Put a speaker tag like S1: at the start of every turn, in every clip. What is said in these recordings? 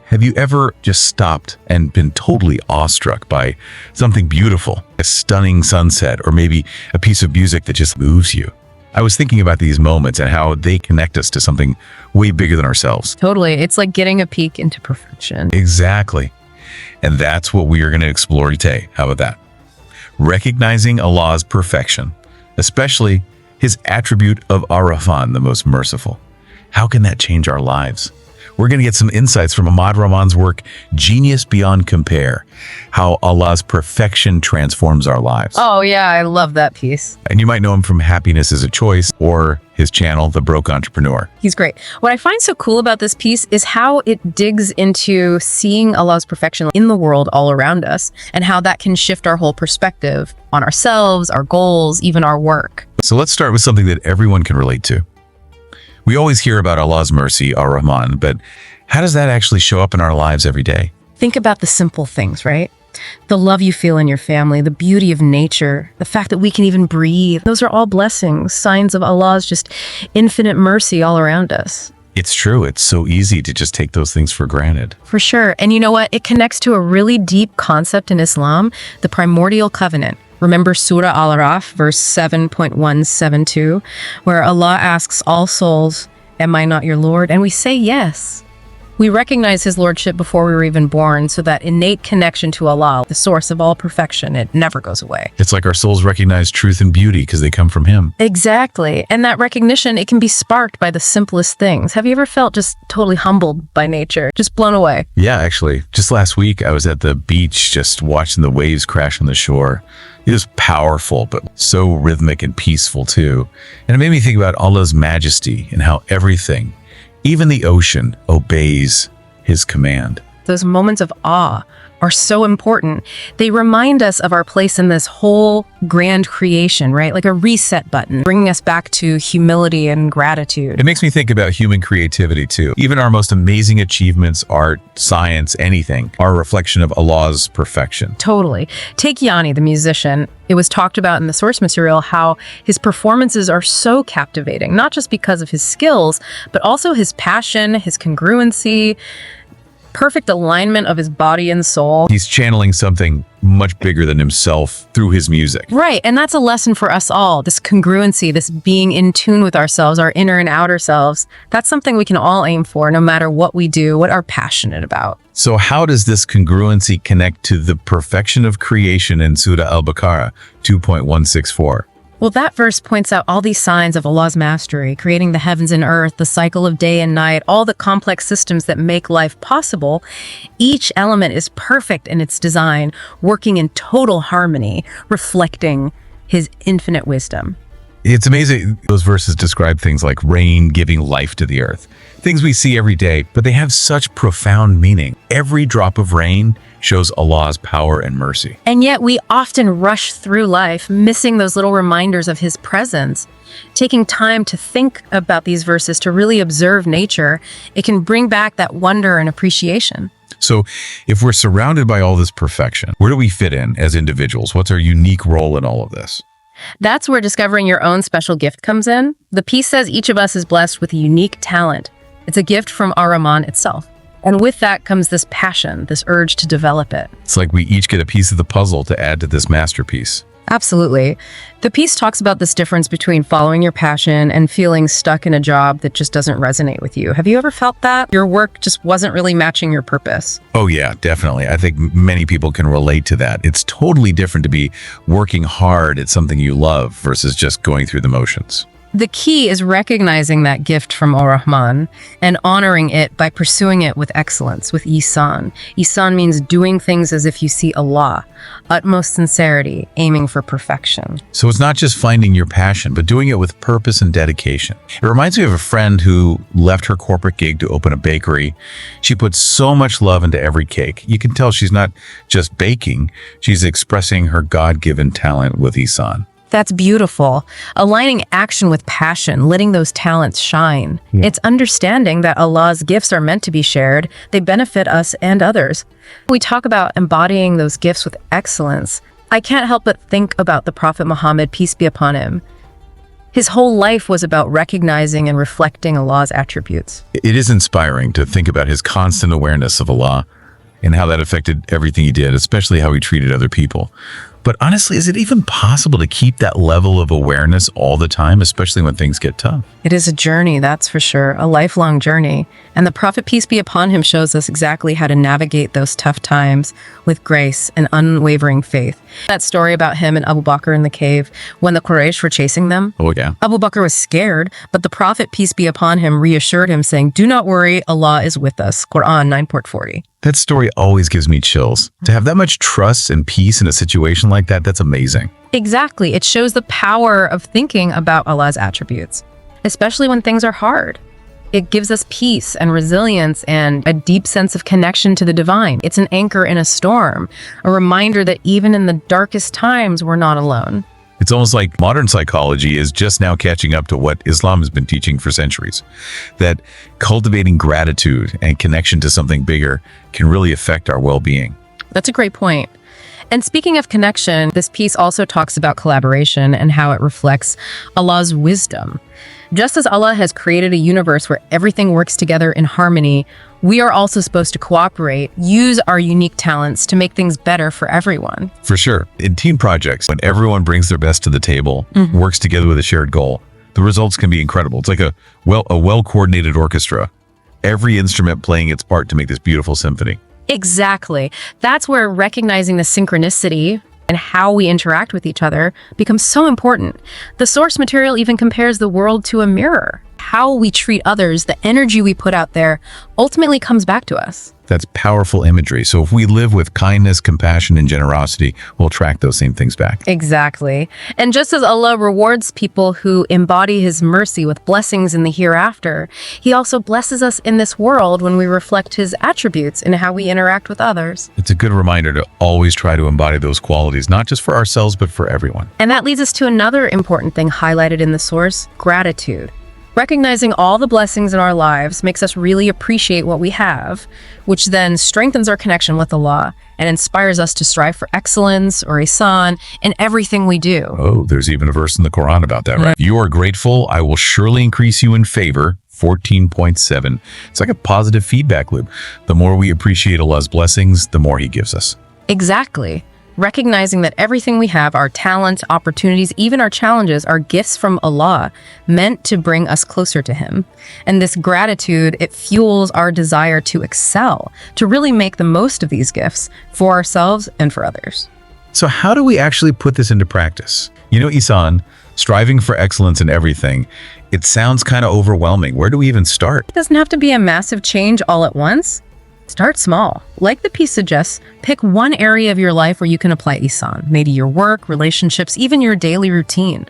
S1: Have you ever just stopped and been totally awestruck by something beautiful, a stunning sunset, or maybe a piece of music that just moves you? I was thinking about these moments and how they connect us to something way bigger than ourselves.
S2: Totally. It's like getting a peek into perfection.
S1: Exactly. And that's what we are going to explore today. How about that? Recognizing Allah's perfection, especially his attribute of Ar-Rahman, the Most Merciful. How can that change our lives? We're going to get some insights from Ar-Rahman's work, Genius Beyond Compare, how Allah's perfection transforms our lives.
S2: Oh, yeah, I love that piece.
S1: And you might know him from Happiness is a Choice or his channel, The Broke Entrepreneur.
S2: He's great. What I find so cool about this piece is how it digs into seeing Allah's perfection in the world all around us and how that can shift our whole perspective on ourselves, our goals, even our work.
S1: So let's start with something that everyone can relate to. We always hear about Allah's mercy, Ar-Rahman, but how does that actually show up in our lives every day?
S2: Think about the simple things, right? The love you feel in your family, the beauty of nature, the fact that we can even breathe. Those are all blessings, signs of Allah's just infinite mercy all around us.
S1: It's true. It's so easy to just take those things for granted.
S2: For sure. And you know what? It connects to a really deep concept in Islam, the Primordial Covenant. Remember Surah Al-A'raf, verse 7.172, where Allah asks all souls, "Am I not your Lord?" And we say yes. We recognize his lordship before we were even born, so that innate connection to Allah, the source of all perfection, it never goes away.
S1: It's like our souls recognize truth and beauty because they come from him.
S2: Exactly. And that recognition, it can be sparked by the simplest things. Have you ever felt just totally humbled by nature, just blown away?
S1: Yeah, actually. Just last week, I was at the beach just watching the waves crash on the shore. It was powerful, but so rhythmic and peaceful too. And it made me think about Allah's majesty and how everything, even the ocean, obeys his command.
S2: Those moments of awe are so important. They remind us of our place in this whole grand creation, right? Like a reset button, bringing us back to humility and gratitude.
S1: It makes me think about human creativity too. Even our most amazing achievements, art, science, anything, are a reflection of Allah's perfection.
S2: Totally. Take Yanni, the musician. It was talked about in the source material how his performances are so captivating, not just because of his skills, but also his passion, his congruency, perfect alignment of his body and soul.
S1: He's channeling something much bigger than himself through his music.
S2: Right, and that's a lesson for us all. This congruency, this being in tune with ourselves, our inner and outer selves, that's something we can all aim for no matter what we do, what we're passionate about.
S1: So how does this congruency connect to the perfection of creation in Surah Al-Baqarah 2.164?
S2: Well, that verse points out all these signs of Allah's mastery, creating the heavens and earth, the cycle of day and night, all the complex systems that make life possible. Each element is perfect in its design, working in total harmony, reflecting his infinite wisdom.
S1: It's amazing. Those verses describe things like rain giving life to the earth. Things we see every day, but they have such profound meaning. Every drop of rain shows Allah's power and mercy.
S2: And yet we often rush through life, missing those little reminders of his presence. Taking time to think about these verses, to really observe nature, it can bring back that wonder and appreciation.
S1: So if we're surrounded by all this perfection, where do we fit in as individuals? What's our unique role in all of this?
S2: That's where discovering your own special gift comes in. The piece says each of us is blessed with a unique talent. It's a gift from Ar-Rahman itself. And with that comes this passion, this urge to develop it.
S1: It's like we each get a piece of the puzzle to add to this masterpiece.
S2: Absolutely. The piece talks about this difference between following your passion and feeling stuck in a job that just doesn't resonate with you. Have you ever felt that? Your work just wasn't really matching your purpose?
S1: Oh yeah, definitely. I think many people can relate to that. It's totally different to be working hard at something you love versus just going through the motions.
S2: The key is recognizing that gift from Ar-Rahman and honoring it by pursuing it with excellence, with Ihsan. Ihsan means doing things as if you see Allah, utmost sincerity, aiming for perfection.
S1: So it's not just finding your passion, but doing it with purpose and dedication. It reminds me of a friend who left her corporate gig to open a bakery. She put so much love into every cake. You can tell she's not just baking, she's expressing her God-given talent with Ihsan.
S2: That's beautiful. Aligning action with passion, letting those talents shine.
S1: Yeah.
S2: It's understanding that Allah's gifts are meant to be shared. They benefit us and others. We talk about embodying those gifts with excellence. I can't help but think about the Prophet Muhammad, peace be upon him. His whole life was about recognizing and reflecting Allah's attributes.
S1: It is inspiring to think about his constant awareness of Allah and how that affected everything he did, especially how he treated other people. But honestly, is it even possible to keep that level of awareness all the time, especially when things get tough?
S2: It is a journey, that's for sure, a lifelong journey. And the Prophet, peace be upon him, shows us exactly how to navigate those tough times with grace and unwavering faith. That story about him and Abu Bakr in the cave when the Quraysh were chasing them.
S1: Oh, yeah.
S2: Abu Bakr was scared, but the Prophet, peace be upon him, reassured him, saying, "Do not worry, Allah is with us." Quran 9:40.
S1: That story always gives me chills. To have that much trust and peace in a situation like that, that's amazing.
S2: Exactly. It shows the power of thinking about Allah's attributes, especially when things are hard. It gives us peace and resilience and a deep sense of connection to the divine. It's an anchor in a storm, a reminder that even in the darkest times, we're not alone.
S1: It's almost like modern psychology is just now catching up to what Islam has been teaching for centuries. That cultivating gratitude and connection to something bigger can really affect our well-being.
S2: That's a great point. And speaking of connection, this piece also talks about collaboration and how it reflects Allah's wisdom. Just as Allah has created a universe where everything works together in harmony, we are also supposed to cooperate, use our unique talents to make things better for everyone.
S1: For sure. In team projects, when everyone brings their best to the table, works together with a shared goal, the results can be incredible. It's like a well-coordinated orchestra. Every instrument playing its part to make this beautiful symphony.
S2: Exactly. That's where recognizing the synchronicity and how we interact with each other becomes so important. The source material even compares the world to a mirror. How we treat others, the energy we put out there, ultimately comes back to us.
S1: That's powerful imagery. So if we live with kindness, compassion, and generosity, we'll attract those same things back.
S2: Exactly. And just as Allah rewards people who embody His mercy with blessings in the hereafter, He also blesses us in this world when we reflect His attributes in how we interact with others.
S1: It's a good reminder to always try to embody those qualities, not just for ourselves, but for everyone.
S2: And that leads us to another important thing highlighted in the source: gratitude. Recognizing all the blessings in our lives makes us really appreciate what we have, which then strengthens our connection with Allah and inspires us to strive for excellence or Ihsan in everything we do.
S1: Oh, there's even a verse in the Quran about that, right? You are grateful, I will surely increase you in favor. 14.7. It's like a positive feedback loop. The more we appreciate Allah's blessings, the more He gives us.
S2: Exactly. Recognizing that everything we have, our talents, opportunities, even our challenges, are gifts from Allah, meant to bring us closer to Him. And this gratitude, it fuels our desire to excel, to really make the most of these gifts for ourselves and for others.
S1: So how do we actually put this into practice? You know, Ihsan, striving for excellence in everything, it sounds kind of overwhelming. Where do we even start?
S2: It doesn't have to be a massive change all at once. Start small. Like the piece suggests, pick one area of your life where you can apply Ihsan, maybe your work, relationships, even your daily routine.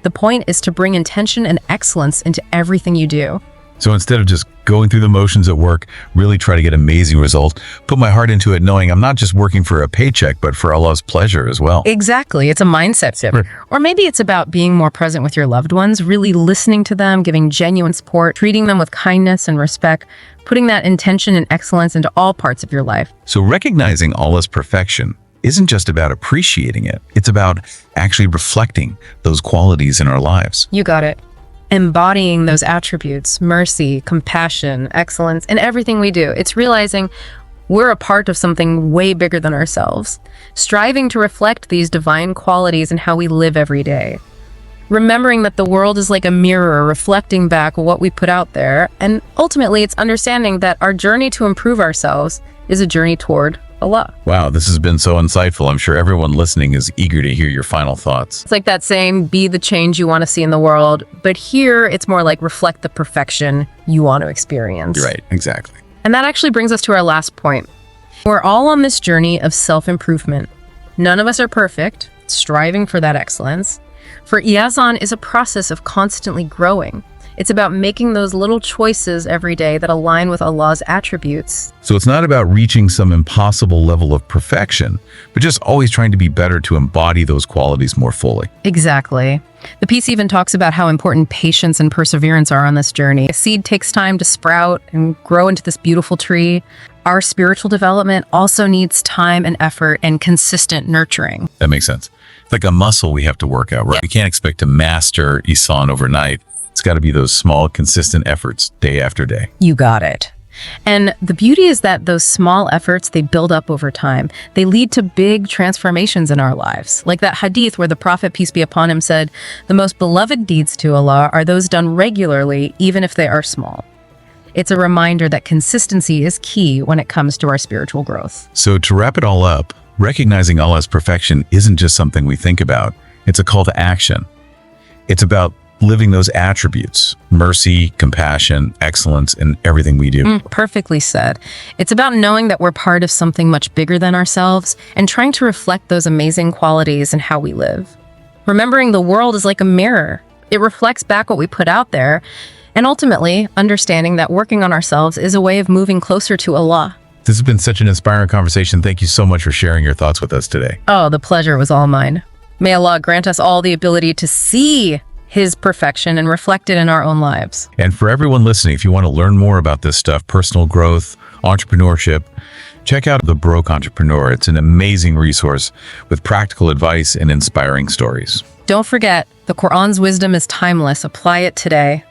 S2: The point is to bring intention and excellence into everything you do.
S1: So instead of just going through the motions at work, really try to get amazing results, put my heart into it knowing I'm not just working for a paycheck, but for Allah's pleasure as well.
S2: Exactly. It's a mindset shift.
S1: Right.
S2: Or maybe it's about being more present with your loved ones, really listening to them, giving genuine support, treating them with kindness and respect, putting that intention and excellence into all parts of your life.
S1: So recognizing Allah's perfection isn't just about appreciating it. It's about actually reflecting those qualities in our lives.
S2: You got it. Embodying those attributes, mercy, compassion, excellence, in everything we do. It's realizing we're a part of something way bigger than ourselves, striving to reflect these divine qualities in how we live every day. Remembering that the world is like a mirror reflecting back what we put out there, and ultimately it's understanding that our journey to improve ourselves is a journey toward Allah.
S1: Wow, this has been so insightful. I'm sure everyone listening is eager to hear your final thoughts.
S2: It's like that saying, be the change you want to see in the world, but here it's more like reflect the perfection you want to experience.
S1: You're right, exactly.
S2: And that actually brings us to our last point. We're all on this journey of self-improvement. None of us are perfect, striving for that excellence. For Ihsan is a process of constantly growing. It's about making those little choices every day that align with Allah's attributes.
S1: So it's not about reaching some impossible level of perfection, but just always trying to be better to embody those qualities more fully.
S2: Exactly. The piece even talks about how important patience and perseverance are on this journey. A seed takes time to sprout and grow into this beautiful tree. Our spiritual development also needs time and effort and consistent nurturing.
S1: That makes sense. Like a muscle we have to work out, right?
S2: Yeah.
S1: We can't expect to master Ihsan overnight. It's got to be those small, consistent efforts day after day.
S2: You got it. And the beauty is that those small efforts, they build up over time. They lead to big transformations in our lives. Like that hadith where the Prophet, peace be upon him, said, "The most beloved deeds to Allah are those done regularly, even if they are small." It's a reminder that consistency is key when it comes to our spiritual growth.
S1: So to wrap it all up, recognizing Allah's perfection isn't just something we think about. It's a call to action. It's about living those attributes: mercy, compassion, excellence in everything we do.
S2: Perfectly said. It's about knowing that we're part of something much bigger than ourselves and trying to reflect those amazing qualities in how we live. Remembering the world is like a mirror. It reflects back what we put out there, and ultimately understanding that working on ourselves is a way of moving closer to Allah.
S1: This has been such an inspiring conversation. Thank you so much for sharing your thoughts with us today.
S2: Oh, the pleasure was all mine. May Allah grant us all the ability to see His perfection and reflect it in our own lives.
S1: And for everyone listening, if you want to learn more about this stuff, personal growth, entrepreneurship, check out The Broke Entrepreneur. It's an amazing resource with practical advice and inspiring stories.
S2: Don't forget, the Quran's wisdom is timeless. Apply it today.